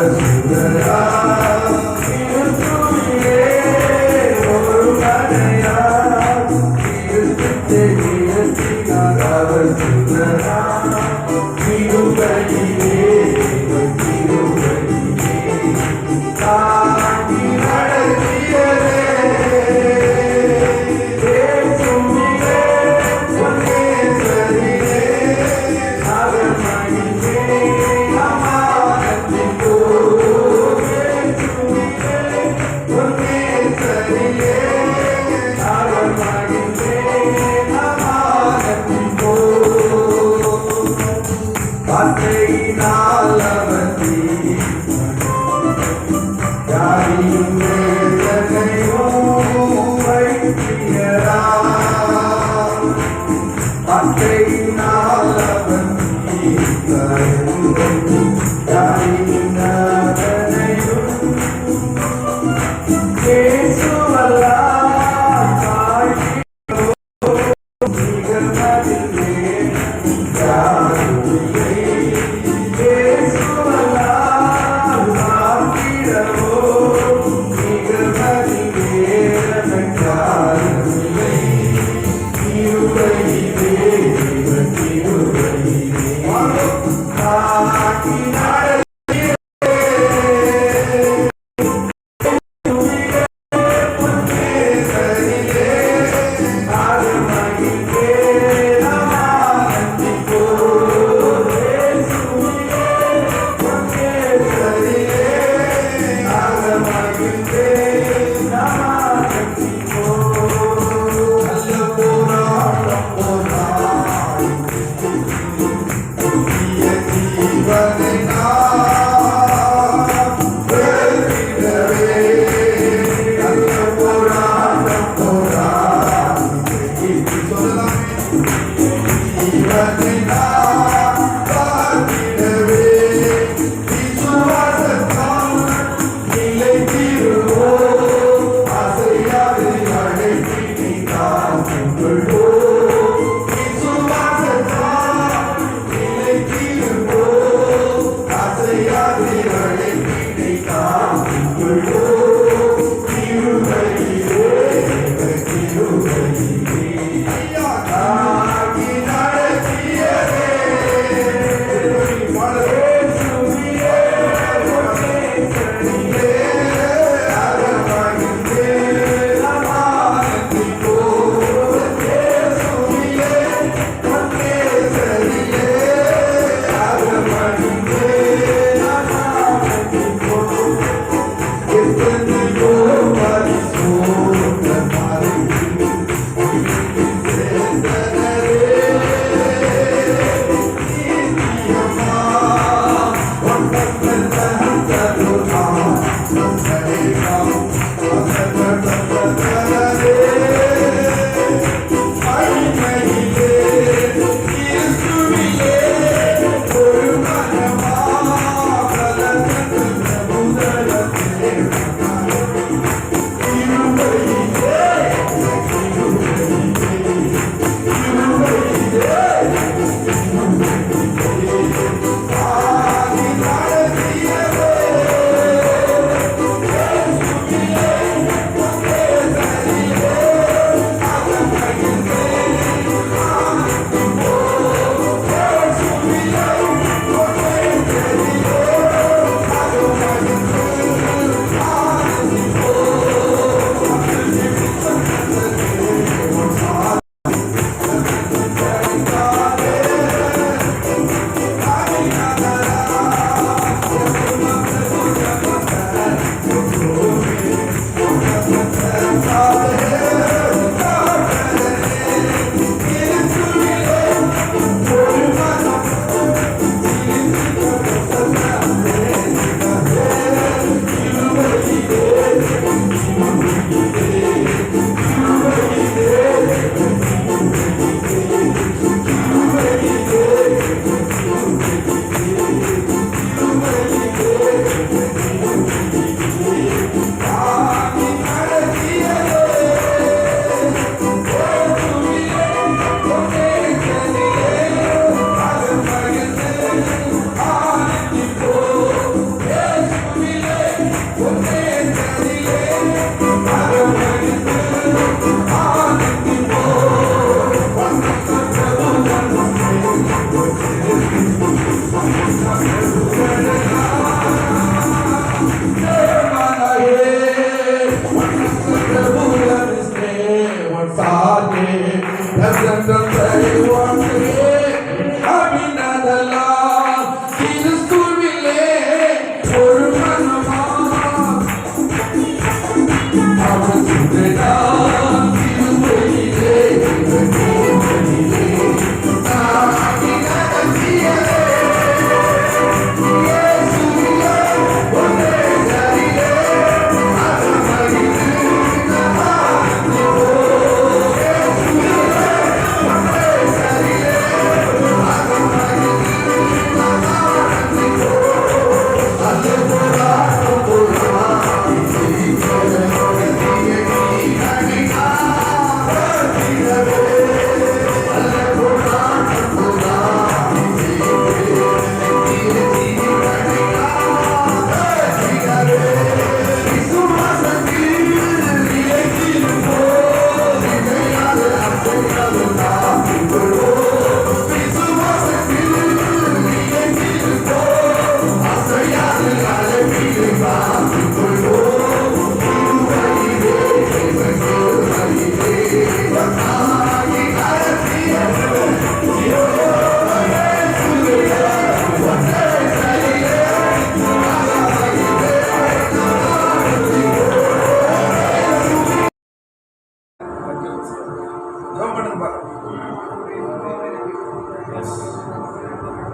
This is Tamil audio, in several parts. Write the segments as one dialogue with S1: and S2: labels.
S1: Yeah.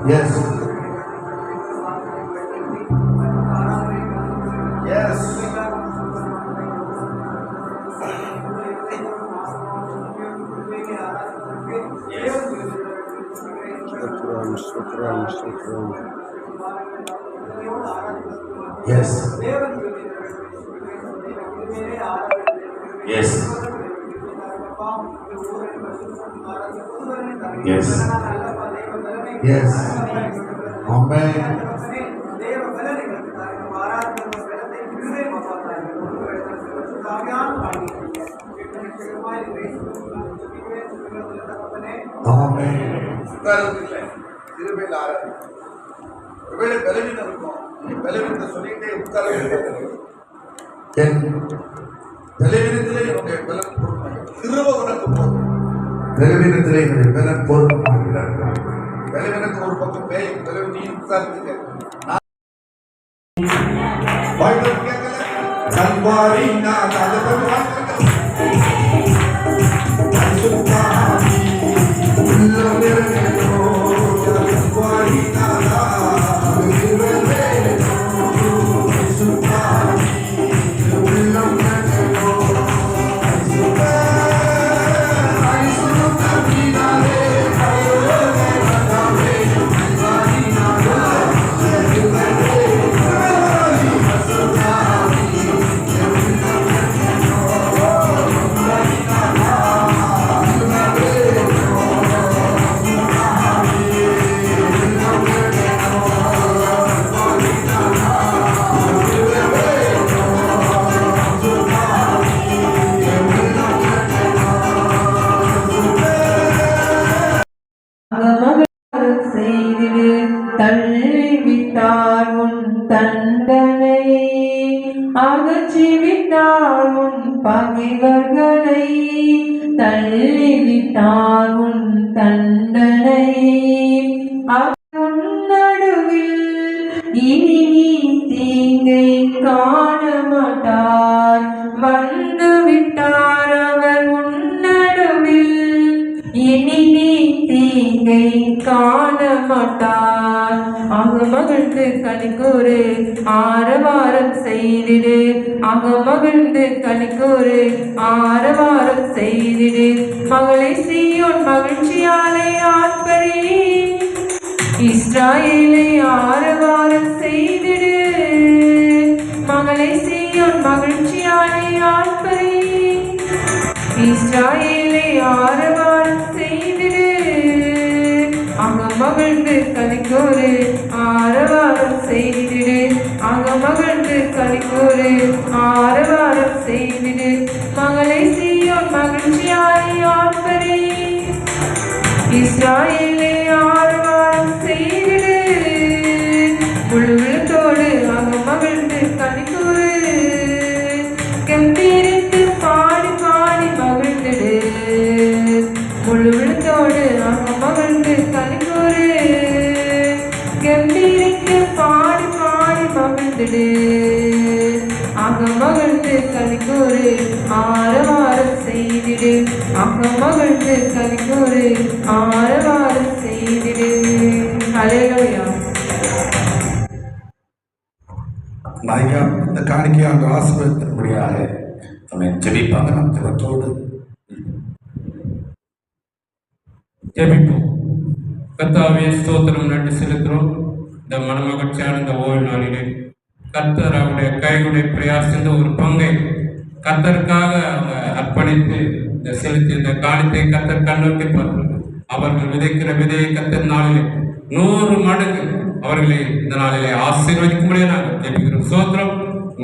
S1: Yes. Yes. Yes. Yes. Yes. Yes. Amen. பலவீனத்திலே என்னுடைய பலன் பூர்ணமாகிறார். பலவீனத்துக்கு ஒரு பக்கம் பேய் பலவீனி உட்கார்ந்துக்க பைபிள் கேட்கல நல்வாரி நான் அதை பற்றி சுத்தாமி உள்ளம் நிறைந்தோ நல்வாரி
S2: தள்ளிவிட்டார் உன் தண்டனையை, அகற்றிவிட்டார் உன் பகைவர்களை, தள்ளிவிட்டார் உன் தண்டனையை. உன் நடுவில் இனி நீ தீங்கை காண மாட்டார். வந்து விட்டார் அவர் உன் நடுவில் இனி நீ தீங்கை காண மாட்டார். அங்கு மகிழ்ந்து கனிக்கூறு ஆரவாரம் செய்திடு, அங்கு மகிழ்ந்து கனிக்கூறு ஆரவாரம் செய்திடு. மகளை சீயோன் மகிழ்ச்சியாலே ஆர்ப்பரி, இஸ்ராயேலை ஆரவாரம் செய்திடு. மகளை சீயோன் மகிழ்ச்சியாலே ஆர்ப்பரி, இஸ்ராயேலை ஆரவாரம் செய்திடு. அங்க மகிழ்ந்து கனிக்கூறு ஆரவாரம் செய்திடு, அங்க மகிழ்ந்து கனிக்கூறு ஆரவாரம் செய்திடு. மகளை சீயோன் மகிழ்ச்சியாய் ஆர்ப்பரி, இஸ்ராயேலை ஆரவாரம் செய்திடு. முழுவிழத்தோடு அங்க மகிழ்ந்து கனிக்கூறு, கம்பீரித்து பாடி பாடி மகிழ்ந்திடு. முழுவிழத்தோடு அங்க மகிழ்ந்து கனிக்கூறு, கம்பீரித்து பாடி பாடி மகிழ்ந்திடு. அங்க மகிழ்ந்து கனிக்கூறு ஆரவாரம் செய்திடு, அங்க மகிழ்ந்து கனிக்கூறு ஆரவாரம் செய்திடு. ஹல்லேலூயா.
S1: நாய்க்கா இந்த காணிக்கையாண்டு ஆசீர்வதித்தபடியாக அவன் ஜெபிப்பாங்க. நம் ஜெபத்தோடு
S3: ஜெபிப்போம். கர்த்தாவே ஸ்தோத்திரம் நன்றி செலுத்துகிறோம். இந்த மனமகிழ்ச்சியான இந்த ஓய்வு நாளிலே கர்த்தர் அவருடைய கைகளுடைய பிரயாசித்த ஒரு பங்கை கர்த்தருக்காக அவங்க அர்ப்பணித்து இந்த செலுத்தி இந்த காணித்தை கர்த்தர் கண்ணோக்கி பார்க்கிறார். அவர்கள் விதைக்கிற விதையை கர்த்தர் நாளிலே 100 மடங்கு அவர்களை இந்த நாளிலே ஆசீர்வதிக்கும்படியே நாங்கள் ஜெபிக்கிறோம். ஸ்தோத்திரம்.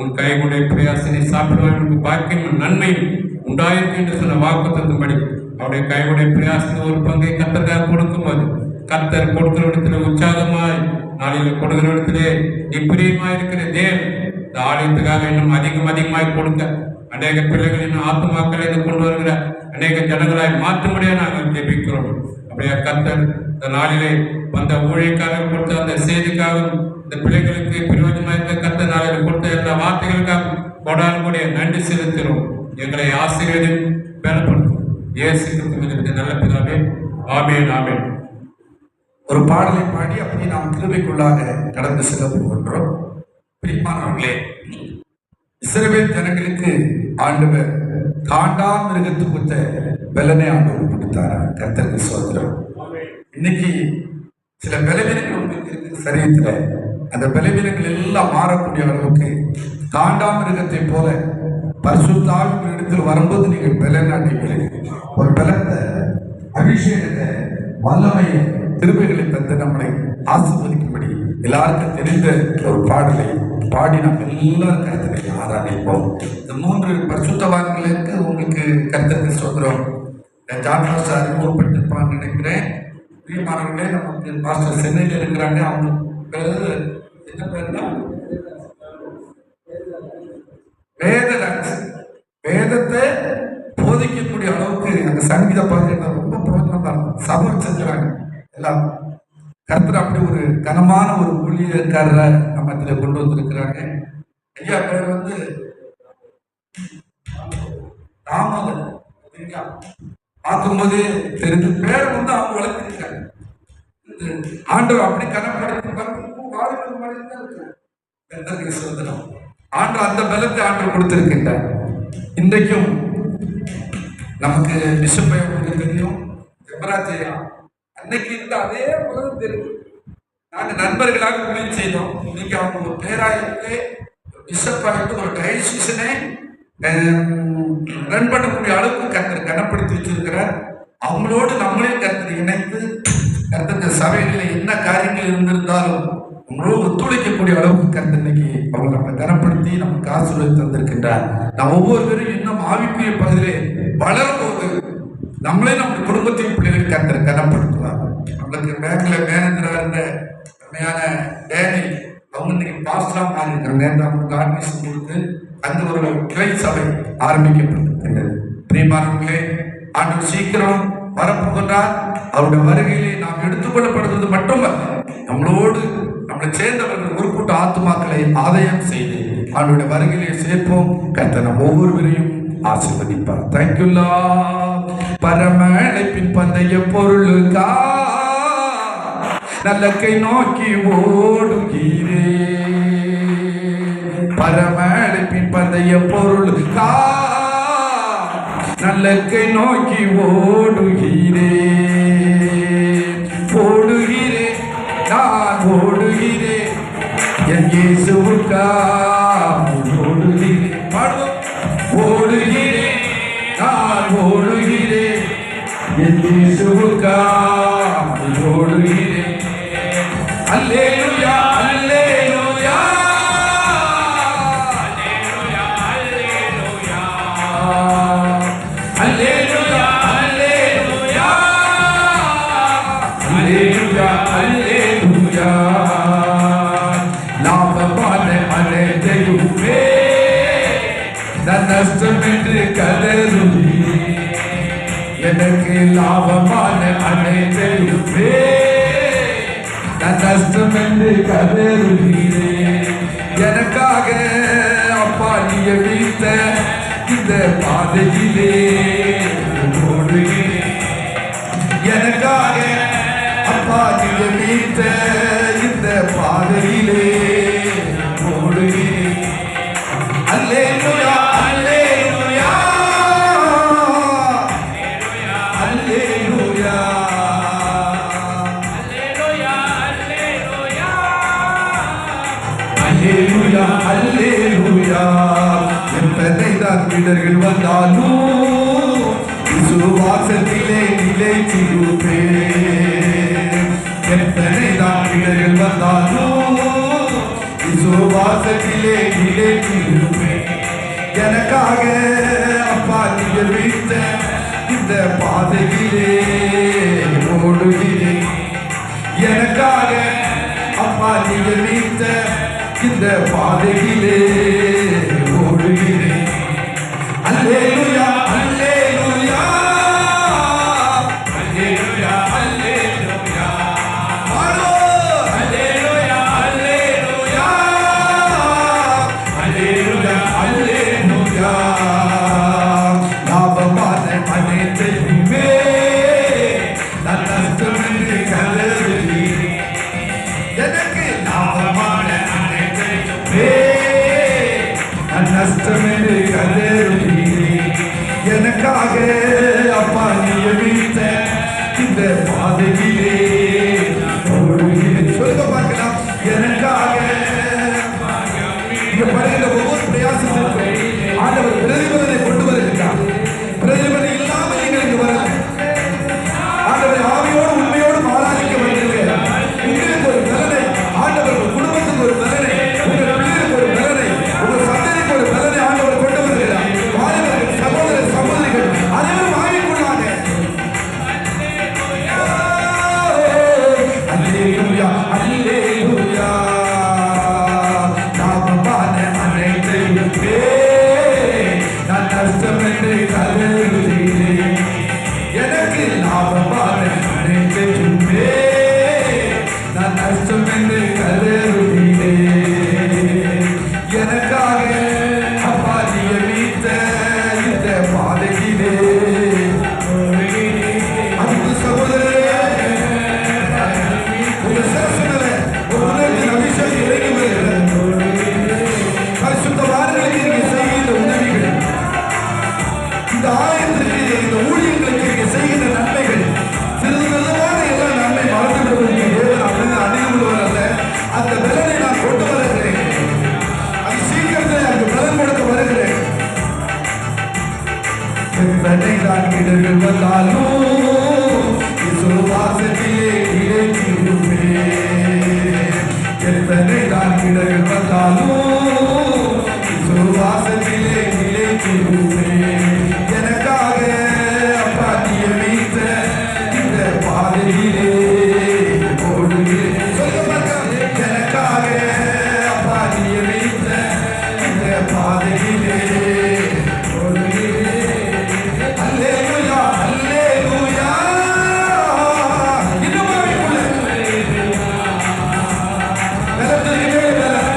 S3: உன் கைகளுடைய பிரயாசனை சாப்பிடுவதற்கு பாக்கியம் நன்மையும் உண்டாயிருக்கு என்று சொன்ன வாக்குத்தத்தின்படி அவருடைய கைகளுடைய பிரயாசன ஒரு பங்கை கர்த்தருக்காக கொடுக்கும்போது கர்த்தர் கொடுக்கிற இடத்துல உற்சாகமாய் நாளில் கொடுக்கிற இடத்திலே இப்பிரியமாயிருக்கிற தேவன் இந்த ஆலயத்துக்காக இன்னும் அதிகமாய் கொடுக்க அநேக பிள்ளைகள் இன்னும் ஆத்துமாக்களை கொண்டு வருகிற அநேக ஜனங்களாய் மாற்றும்படியாக நாங்கள் ஜெபிக்கிறோம். அப்படியே கர்த்தர் இந்த நாளிலே வந்த ஊழியக்காக கொடுத்த அந்த செய்திக்காகவும் இந்த பிள்ளைகளுக்கு பிரயோஜனமாக இருந்த கர்த்தர் நாளில் கொடுத்த எல்லா வார்த்தைகளுக்காக கொடானுடைய நன்றி செலுத்துகிறோம். எங்களை ஆசீர்வதியும் பெறப்படுத்தும். இயேசு கிறிஸ்துவின் நல்ல பிதாவே, ஆமென் ஆமென்.
S1: ஒரு பாடலை பாடி அப்படி நாம் கிருபைக்குள்ளாக கடந்து செல்ல போகின்றோம். பிரியமானவர்களே, இஸ்ரவேல் ஜனங்களுக்கு ஆண்டவர் காண்டாமிருகத்து கொடுத்த பலனை ஆண்டவர் கொடுத்தாரா? கர்த்தருக்கு ஸ்தோத்திரம். இன்னைக்கு சில பலவீனங்கள் உங்களுக்கு இருக்கு சரீரத்துல. அந்த பலவீனங்கள் எல்லாம் மாறக்கூடிய அளவுக்கு காண்டாமிருகத்தை போல பரிசுத்த ஆவியின் இடத்தில் வரும்போது நீங்கள் பலன் அடைவீர்கள். ஒரு பலத்தை, அபிஷேகத்தை, வல்லமையை, கிருபைகளை தந்து நம்மளை ஆசீர்வதிக்கும்படி எல்லாருக்கும் தெரிந்த ஒரு பாடலை பாடி நம்ம எல்லாரும் கர்த்தரை ஆராதிப்போம். இந்த 3 பரிசுத்தவான்களுக்கு உங்களுக்கு கர்த்தருக்கு ஸ்தோத்திரம். ஜான் பாஸ்டர் அறிமுகப்பட்டிருப்பான்னு நினைக்கிறேன். பிரியமானவர்களே, நமக்கு பாஸ்டர் சென்னையில் இருக்கிறாங்க. அவங்க பேரு என்ன பேருன்னா வேதத்தை போதிக்கக்கூடிய அளவுக்கு அந்த சங்கீத பாதையில ரொம்ப பிரபலமா சபை வச்சிருக்கிறாங்க. எல்லாம் கர்த்தர் அப்படி ஒரு கனமான ஒரு ஊழியக்காரரை நம்ம இதுல கொண்டு வந்திருக்கிறாங்க. ஐயா பேர் வந்து தாமோதர். பார்க்கும்போது தெரிஞ்ச பேர் வந்து அவங்க வளர்த்திருக்காங்க. ஆண்டவர் அப்படி கனப்படுத்தி ஆண்டவர் அந்த பலத்தை ஆண்டவர் கொடுத்திருக்கின்றார். இன்றைக்கும் நமக்கு பிஷப்பை உங்களுக்கு தெரியும், ஜெபராஜையா அன்னைக்கு இருந்த அதே உலகம் தெரியும். நாங்கள் நண்பர்களாக உதவி செய்தோம். இன்னைக்கு அவங்க ஒரு பேராயத்தை பிஷப்பாயிட்டு ஒரு டைசிஷனை ரன் பண்ணக்கூடிய அளவுக்கு கர்த்தர் கனப்படுத்தி வச்சிருக்கிறார். அவங்களோடு நம்மளையும் கர்த்தர் இணைத்து கர்த்தர் சபைகளில் என்ன காரியங்கள் இருந்திருந்தாலும் உங்களோடு ஒத்துழைக்கக்கூடிய அளவுக்கு கர்த்தர் இன்னைக்கு அவங்க நம்மளை கனப்படுத்தி நமக்கு ஆசீர்வாதம் தந்திருக்கின்றார். நாம் ஒவ்வொருவரும் இன்னும் ஆவிக்குரிய பகுதியிலே வளரும்போது நம்மளே நம்ம குடும்பத்தின் பிள்ளைகளை கர்த்தர் கனப்படுத்துவார். நம்மளுக்கு பேங்க்ல மேனேஜரா இருந்த உண்மையான டேனி அவங்க இன்னைக்கு பாஸ்டரா மாறி இருக்கிறாங்க. அவங்களுக்கு ஆர்கனைசேஷன் கொடுத்து அந்த ஒரு கிளை சபை ஆரம்பிக்கப்பட்டிருக்கிறது. பிரியமானவர்களே, ஆண்டவர் சீக்கிரம் வரப்போகின்றார். அவருடைய வருகையிலே நாம் எடுத்துக்கொள்ளப்படுவது மட்டுமல்ல, நம்மளோடு நம்மளை சேர்ந்தவர்கள் ஒரு கூட்ட ஆத்துமாக்களை ஆதாயம் செய்து அவருடைய வருகையிலே சேர்ப்போம். கர்த்தர் நம் ஒவ்வொருவரையும் ஆசீர்வதிப்பார். Thank you Lord. பரமழைப்பின் பந்தய பொருளுக்கா நல்லக்கை நோக்கி ஓடுகிறே. பரமழைப்பின் பந்தய பொருளுக்கா நல்லக்கை நோக்கி ஓடுகிறே. ஓடுகிறே, நான் ஓடுகிறே, என் இயேசுவுக்கா ஓடுகிறே. பாடுவோம். ஓடுகிறே, நான் ஓடுகிறே, என் இயேசுவுக்கா ஓடுகிறே. அல்லேலூயா, அல்லேலூயா, அல்லேலூயா, அல்லேலூயா, அல்லேலூயா, அல்லேலூயா. லாபமான அனைத்தையுமே நஷ்டம் என்று கதறுகிறே. எனக்கு லாபமான அனைத்தையுமே நஷ்டம் என்று கதறுகிறே. எனக்காக அப்பா நியமித்த இந்த பாதையிலே ஓடுகிறேன். எனக்காக அப்பா நியமித்த இந்த பாதையிலே ஓடுகிறேன். அல்லேலூயா, அல்லேலூயா, அல்லேலூயா, அல்லேலூயா, அல்லேலூயா. எத்தனைதான் வீரர்கள் வந்தாலும் விசுவாசத்திலே நிலைத்திருப்பேன். எத்தனைதான் வீரர்கள் வந்தாலும் விசுவாசத்திலே நிலைத்திருப்பேன். எனக்காக அப்பா நியமித்த இந்த பாதையிலே ஓடுகிறேன். எனக்காக அப்பா நியமித்த இந்த பாதையிலே ஓடுகிறேன். அல்லேலூயா, அல்லேலூயா, அல்லேலூயா, அல்லேலூயா. அல்லேலூயா, அல்லேலூயா, அல்லேலூயா, அல்லேலூயா. லாபமான அனைத்தையுமே நஷ்டம் என்று கலருகிறேன். பாதையிலே ஓடுகிறேன். சொல்லுங்க பார்க்கலாம். எனக்காக இங்க படுகின்ற ஒவ்வொரு பிரயாசத்திற்கும் ஆண்டவர் பிரதிபலனை கொண்டு வருகிறார். பிரதிபலனை இல்லாமல் நீங்கள் இங்கு வரல. ஆண்டவர் ஆவியோடு உண்மையோடு ஆராதிக்க வந்திருக்கிறார். உங்களுக்கு ஒரு பலனை ஆண்டவர், உங்கள் குடும்பத்துக்கு ஒரு பலனை, உங்கள் பிள்ளைகளுக்கு ஒரு பலனை, உங்கள் சந்ததிக்கு ஒரு பலனை ஆண்டவர் கொண்டு வருகிறார். வாலிபர்கள், சகோதர சகோதரிகள் அனைவரும் வாங்கிக்கொள்வாங்க. அல்லேலூயா, அல்லேலூயா. நாமமான அனைத்தையும் நான் நஷ்டம் என்று கருதுகிறேன். எனக்கு லாபமான அனைத்தையும் நான் நஷ்டம் என்று கருதுகிறேன். எனக்காக அப்பா நியமித்த இந்த பாதையிலே அன்பு சகோதரரே, உங்க சிரசிலே ஒரு உணர்வின் அபிஷேகம் இறங்கி வருகிறது. பரிசுத்தவான்களுக்கு நீங்க செய்கின்ற உதவிகள், இந்த ஆலயத்திற்கு, இந்த ஊழியர்களுக்கு நீங்க செய்கின்ற நன்மைகள், சிறிது விதமான எல்லா நன்மை மறந்து அப்படின்னு அதிகம் உள்ளவர். அந்த பலனை நான் கொண்டு வருகிறேன். அது சீக்கிரத்தில் எனக்கு பலன் கொடுக்க வருகிறேன். எத்தனை தான் இடர்கள் வந்தாலும் விசுவாசத்திலே நிலைத்திருப்பேன். எத்தனை தான் இடர்கள் வந்தாலும் விசுவாசத்திலே நிலைத்திருப்பேன். எனக்காக அப்பா நியமித்த இந்த பாதையிலே ஓடுகிறேன். சொல்லுங்க பார்க்கலாம். எனக்காக அப்பா நியமித்த இந்த பாதையிலே ஓடுகிறேன். அல்லேலூயா, அல்லேலூயா. இன்னும் ஆவிக்குள்ள பலத்திற்கு மேலே பலம்.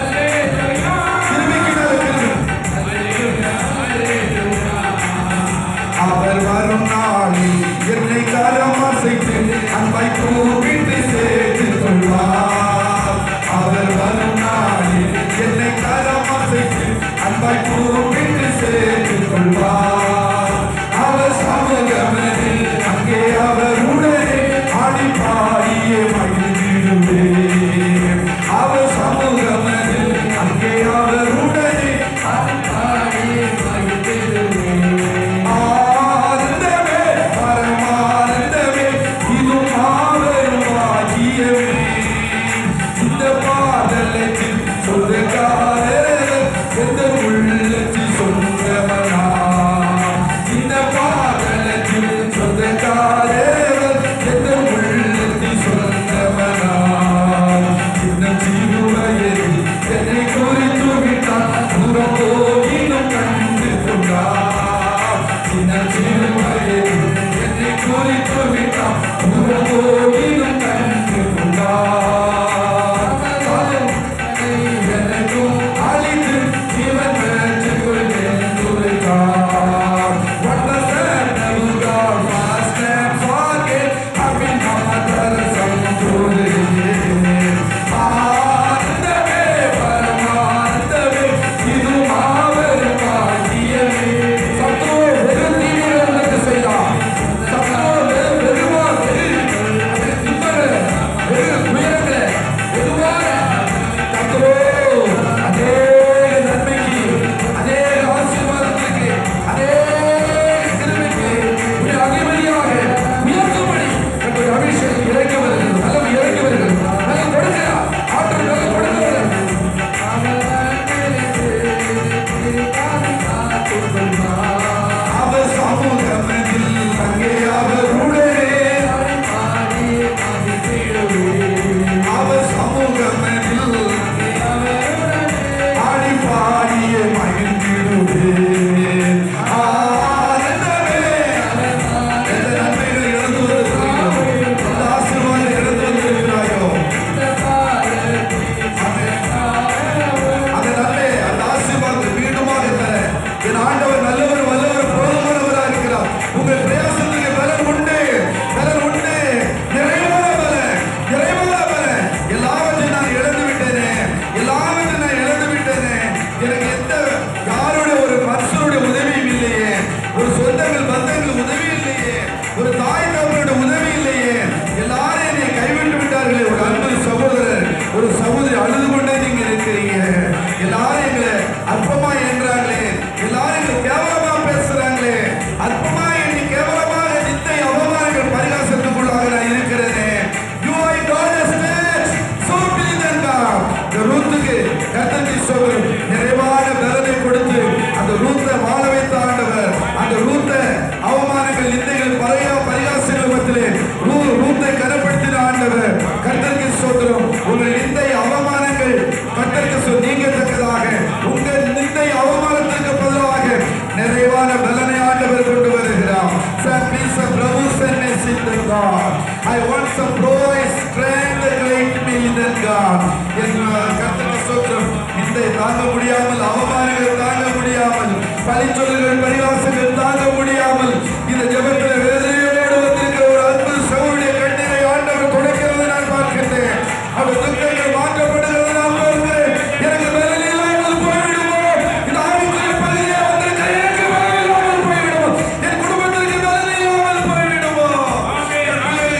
S1: வருகிறார். கர்த்தருக்கு ஸ்தோத்திரம். இந்த தாங்க முடியாமல், அவமானங்கள் தாங்க முடியாமல், பழிச்சொல்லுகள் பரிகாசங்கள் தாங்க முடியாமல், இந்த ஜெபத்தில் வேதனையோடு வந்திருக்கிற ஒரு அன்பு சகோதரிய கண்ணீரை ஆண்டவர் துடைக்கிறது நான் பார்க்கிறேன். அவர் துக்கங்கள் மாற்றப்படுகிறது நான் பார்க்கிறேன். எனக்கு பலன் இல்லாமல் போய்விடுமோ, இந்த ஆவிக்குரிய பகுதியை வந்திருக்கிற எனக்கு பலன் இல்லாமல் போய்விடுமோ, என் குடும்பத்திற்கு பலன் இல்லாமல் போய்விடுமோ,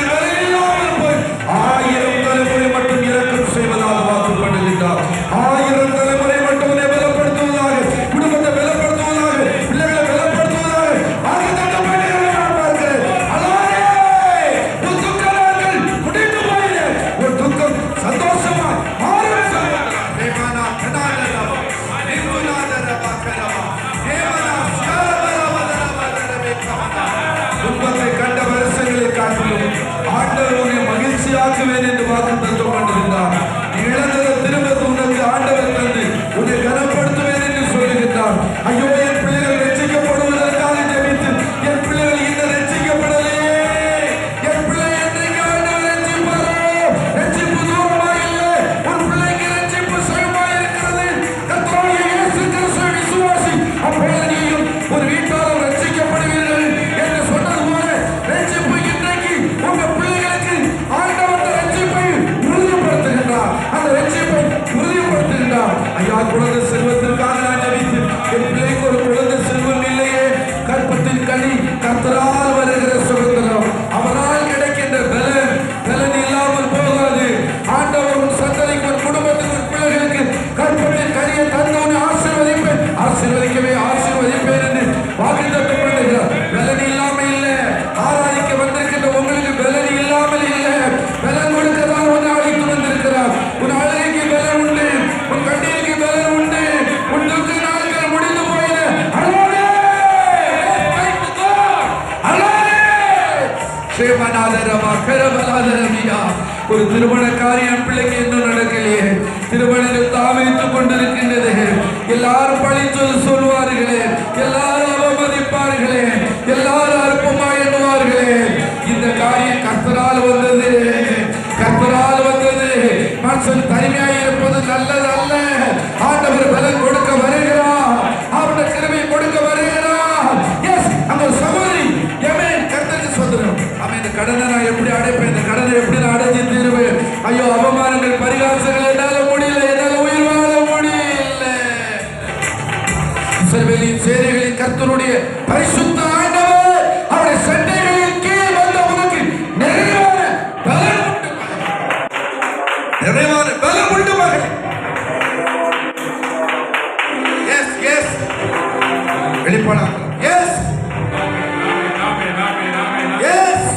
S1: பலன் இல்லாமல் போய் 1000 தலைமுறை மட்டும் இரக்கம் செய்வதாக வாக்குப்படுகின்றார். 1000 தலைமுறை மட்டும் உன்னை பலப்படுத்துவதாக, குடும்பத்தை பலப்படுத்துவதாக, பிள்ளைகளை பலப்படுத்துவதாக வாக்குத்தத்தம் பண்ணுகிறதை நான் பார்க்கிறேன். அல்லாஹ்வே, உன் துக்க நாட்கள் முடிந்து போயின. உன் துக்கம் சந்தோஷமாய் மாறும் சகோதரா. தேவனா கனாதரவா, நிர்குணாதரவா கரவா, தேவனா ஷாரவரவரவரவே கவனா. துன்பத்தை கண்ட வருஷங்களை காட்டிலும் ஆண்டவர் உன்னை மகிழ்ச்சியாக்குவேன் என்று வாக்குத்தத்தம் பண்ணுகின்றார். நீ இழந்ததை திரும்ப உனக்கு ஆண்டவர் தந்து உன்னை கனப்படுத்துவேன் என்று சொல்லுகின்றார். ஐயோ, என் பிள்ளைகள் ரட்சிக்கப்படுவதற்காக ஜெபித்து என் பிள்ளைகள் இன்னும் ரட்சிக்கப்படலையே, என் பிள்ளை என்றைக்கு ஆண்டவர் ரட்சிப்பாரோ? ரட்சிப்பு தூரமாக இல்லை, உன் பிள்ளைக்கு ரட்சிப்பு சுயமாக இருக்கிறது. கர்த்தராகிய இயேசு கிறிஸ்துவை விசுவாசி, அப்பொழுது நீயும் ஒரு வீட்டாரும் ரட்சிக்கப்படுவீர்கள் என்று சொன்னது போல ரட்சிப்பு இன்றைக்கு உங்க பிள்ளைகளுக்கு ஆண்டவர் ரட்சிப்பை உறுதிப்படுத்துகின்றார். அந்த ரட்சிப்பை உறுதிப்படுத்துகின்றார். ஐயா, குழந்தை செல்வத்திற்காக நான் ஜெபித்து என் பிள்ளைக்கு ஒரு குழந்தை செல்வம் இல்லையே. கற்பத்தின் கனி கர்த்தரால் வருகிற சுதந்திரம், அவரால் கிடைக்கின்ற பலன் இல்லாமல் போகாது. ஆண்டவர் உன் சந்ததிக்கு, உன் குடும்பத்துக்கு, உன் பிள்ளைகளுக்கு கற்பத்தின் கனியை தந்து உன்னை ஆசீர்வதிப்பேன், ஆசீர்வதிப்பேன் என்று வாக்குத்தத்தம் பண்ணுகிறார். பலன் இல்லாமல் இல்லை. ஆராதிக்க வந்திருக்கின்ற உங்களுக்கு பலன் இல்லாமல் இல்லை. பலன் கொடுக்க தான் உன்னை அழைத்து வந்திருக்கிறார். உன் அழகைக்கு பலன் உண்டு, உன் கண்ணீருக்கு பலன் உண்டு, உன் துக்க நாட்கள் முடிந்து போயின. அழகே, அழகே, சேவநாதரவா கரபலாதரவியா. ஒரு திருமண காரியம் பிள்ளைக்கு இன்னும் நடக்கலையே. திருமணங்கள் தாமதித்துக் கொண்டிருக்கின்றது. எல்லாரும் பழிச்சொல் சொல்வார்களே, எல்லாரும் அவமதிப்பார்களே, எல்லாரும் அற்பமா எண்ணுவார்களே. இந்த காரியம் கர்த்தரால் வந்தது, கர்த்தரால் வந்தது. மனுஷன் தனிமையாக இருப்பது நல்லது அல்ல. ஆண்டவர் பலன் கொடுக்க வருகிறார், அவருடைய கிருபை கொடுக்க வருகிறார். எஸ், அந்த சகோதரி எமேன் கர்த்தருக்கு சொல்றோம். அவன் இந்த கடனை நான் எப்படி அடைப்பேன், இந்த கடனை எப்படி நான் அடைஞ்சு தீருவேன். ஐயோ, அவமானங்கள் பரிகாசங்கள் என்னால முடியல, என்னால உயிர் வாழ முடியல. இஸ்ரவேலின் சேனைகளின் கர்த்தருடைய பரிசுத்த ஆண்டவர் அவருடைய சட்டைகளின் கீழ் வந்த உனக்கு நிறைவான பலன் உண்டு மகனே. நிறைவான பலன் உண்டு மகனே. எஸ் எஸ், வெளிப்படாமல் எஸ் எஸ்,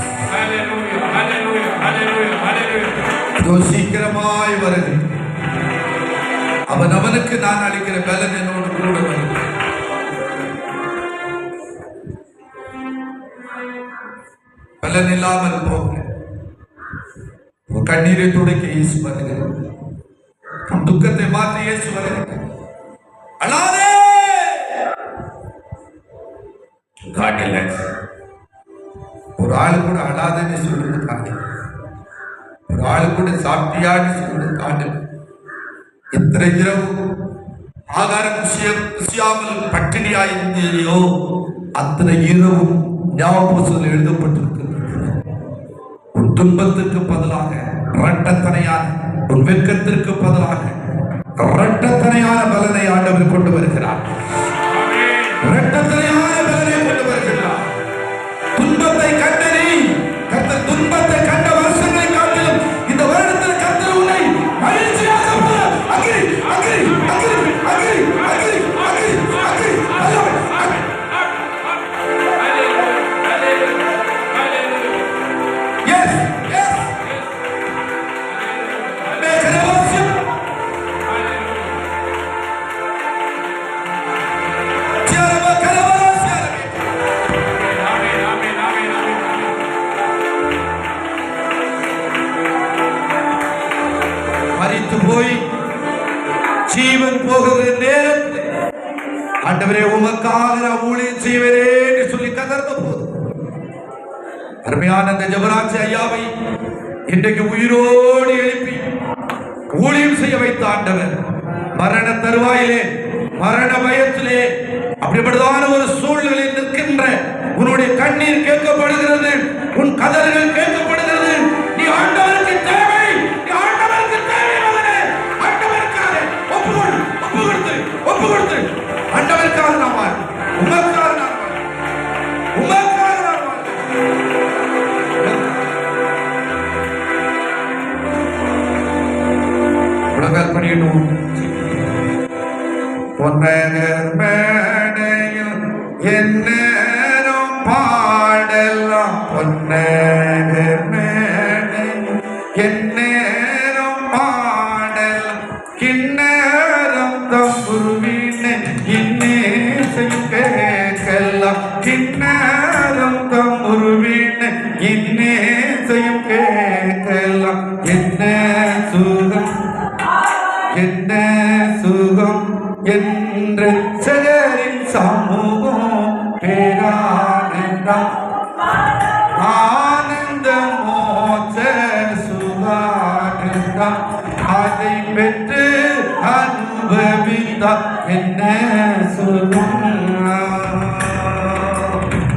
S1: சீக்கிரமாய் வருது. அவனுக்கு நான் அளிக்கிற பலன் என்னோடு கூட வருது. பலன் இல்லாமல் போக கண்ணீரை துடைக்க இயேசு வருகிறார். துக்கத்தை மாற்ற இயேசு வருகிறார். அழாதே, காட்டல ஒரு ஆளு கூட அழாதேன்னு சொல்றது காட்டு, ஒரு ஆளு கூட சாப்பிட்டியான்னு சொல்றது காட்டு. எத்தனை இரவு ஆகாரம் குசியாமல் பட்டினியாயிருந்தோ அத்தனை இரவும் ஞாபகத்தில் எழுதப்பட்டிருக்கிறது. உன் துன்பத்திற்கு பதிலாக இரட்டத்தனையான, உன் வெட்கத்திற்கு பதிலாக இரட்டத்தனையான பலனை ஆண்டவர் கொண்டு வருகிறார். இரட்டத்தனையான பலனை கொண்டு வருகிறார். துன்பத்தை கண்ட நீ, கர்த்தர் துன்பத்தை கண்ட வருஷங்களை காட்டிலும் இந்த வருடத்தில் கர்த்தர் உன்னை மகிழ்ச்சியாக அகிரி அகிரி அகிரி அகிரி அகிரி அகிரி அகிரி எஸ் எஸ் மேகரவாசியம் சியாரவா கரவாசியம். மரித்து போய் ஜீவன் போகிற நேரத்தில் ஆண்டவரே உமக்காக நான் ஊழியம் செய்வேனே என்று சொல்லி கதர்ந்த போது அருமையான அந்த ஜெபராஜ் ஐயாவை இன்றைக்கு உயிரோடு எழுப்பி ஊழியம் செய்ய வைத்த ஆண்டவர். மரண தருவாயிலே, மரண பயத்திலே, அப்படிப்பட்டதான ஒரு சூழ்நிலையில் நிற்கின்ற உன்னுடைய கண்ணீர் கேட்கப்படுகிறது, உன் கதறுகள் கேட்கப்படுகிறது. நீ ஆண்டவருக்கு தேவை, நீ ஆண்டவருக்கு தேவை மகனே. ஆண்டவருக்காக ஒப்பு கொடுத்து ஆண்டவருக்காக நாம் வாழ, உமக்காக நாம் வாழ, உமக்காக நாம் வாழ. உலகல் பண்ணிடணும். பொன்னகர் மேடையில் என்னேரம் பாடலாம், பொன்னகர் மேடையில் என்னேரம் பாடலாம், கிண்ணேரம் தம்புருவினை இன்னேசையும் கேட்கலாம், கிண்ணேரம் தம்புருவினை இன்னேசையும் கேட்கலாம். என்ன சுகம், என்ன சுகம் என்ற சகரின் சமூகம் பேரானந்தம், ஆனந்த மோட்ச சுகானந்தம், அதை பெற்று அனுபவித்தால் என்ன சுகம்.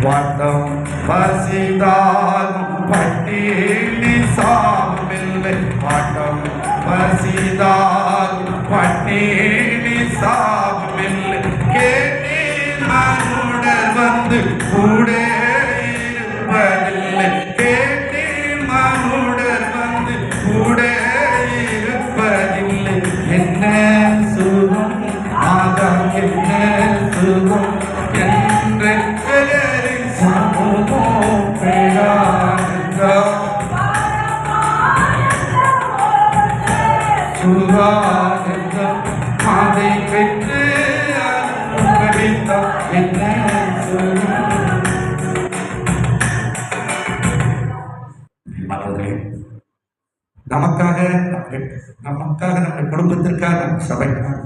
S1: வாட்டம் பசிதாகும் பட்டினி சாமில்லை, வாட்டம் பசிதாகும் பட்டினி சாமில்லை, கேட்டீர் மனுடர் வந்து கூட இருப்பதில்லை, கேட்டீர் மனுடர் வந்து கூட இருப்பதில்லை. என்ன சுகம் ஆகம், என்ன சுகம் என்ற சமூகம் பேரானந்தம், சுகானந்தம், அதை பெற்று அனுபவித்தால் என்ன சுகம். நமக்காக நம்முடைய குடும்பத்திற்காக, நம்ம சபைக்காக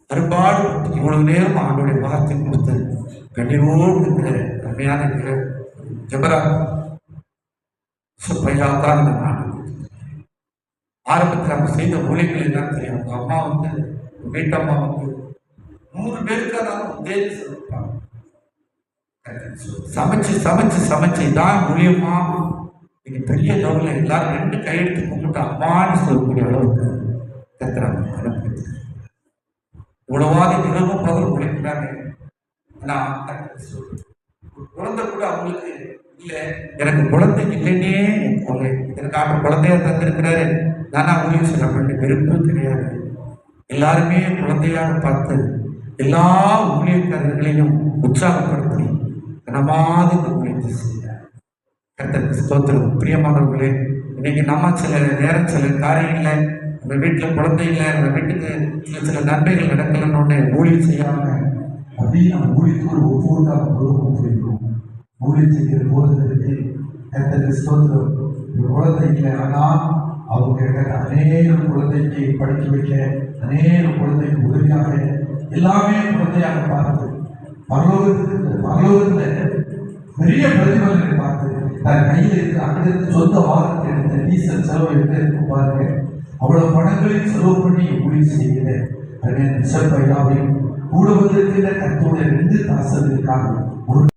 S1: அரும்பாடு இவ்வளவு நேரம் ஆண்டோடைய வார்த்தை கொடுத்து கண்ணீரோடு இருக்கிற கம்மியான ஜபரா சுப்பையாத்தான் இந்த நாடு. ஆரம்பத்தில் அவங்க செய்த ஊழியர்கள் என்ன தெரியும், அவங்க அம்மா வந்து, வீட்டம்மா வந்து 100 பேருக்காக தேடி சொல்லிருப்பாங்க. சமைச்சு சமைச்சு சமைச்சு இதான் ஊழியமா, நீங்க பெரிய லெவலில் எல்லாரும் 2 கையெழுத்து கும்பிட்டு அம்மான்னு சொல்லக்கூடிய அளவுக்கு கத்துறாங்க. உணவாக தினமும் பகல் உழைக்கிறாங்க. குழந்தை கூட அவங்களுக்கு இல்லை, எனக்கு குழந்தை இல்லைன்னே அவங்க எனக்காக குழந்தையா தந்திருக்கிறாரு, நானா ஊழியம் செய்ய வேண்டிய விருப்பம் கிடையாது. எல்லாருமே குழந்தையாக பார்த்து எல்லா ஊழியக்காரர்களையும் உற்சாகப்படுத்தி கனமாக இந்த ஊழியத்தை செய்கிறார். கர்த்தருக்கு ஸ்தோத்திரம். பிரியமானவர்களே, இன்னைக்கு நம்ம சில நேரம் சில காரியங்களை, நம்ம வீட்டில் குழந்தை இல்லை, நம்ம வீட்டுக்கு சில நன்மைகள் நடக்கலன்னு ஊழியம் செய்யாம அப்படியே நம்ம ஊழியத்தோடு ஒவ்வொருக்காக போயிருக்கோம். ஊழியம் செய்கிற போதத்திற்கு கர்த்தருக்கு ஸ்தோத்திரம். குழந்தை இல்லை, ஆனால் அவங்க அநேக குழந்தைக்கு படிக்க வைக்க, அநேக குழந்தைக்கு உதவியாக, எல்லாமே குழந்தையாக பார்த்து பரலோகத்தில் பெரிய பிரதிபலனை பார்த்து தன் கையில் இருந்து அங்கிருந்து சொந்த வாகனத்தை எடுத்து டீசல் செலவு எடுத்து பாருங்க, அவ்வளவு பணங்களையும் செலவு பண்ணி ஊழியம் செய்கிறேன். பிஷப் ஐயாவையும் கூட வந்திருக்கிற கர்த்தருடைய 2 தாசர்களுக்காக